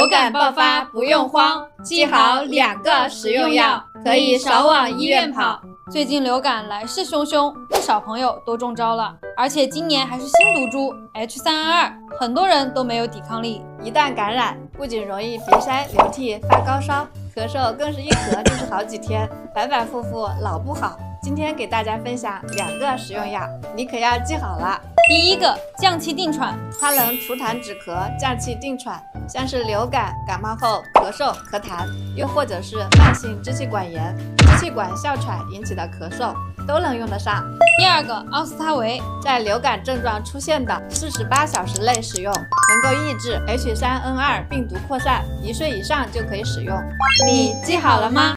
流感爆发不用慌，记好2个食用药，可以少往医院跑。最近流感来势汹汹，不少朋友都中招了，而且今年还是新毒株 H3N2，很多人都没有抵抗力。一旦感染，不仅容易鼻塞、流涕、发高烧，咳嗽更是一咳就是好几天，反反复复老不好。今天给大家分享2个食用药，你可要记好了。第一个，降气定喘，它能除痰止咳、降气定喘，像是流感、感冒后咳嗽、咳痰，又或者是慢性支气管炎、支气管哮喘引起的咳嗽，都能用得上。第二个，奥司他韦，在流感症状出现的48小时内使用，能够抑制 H3N2 病毒扩散，1岁以上就可以使用。你记好了吗？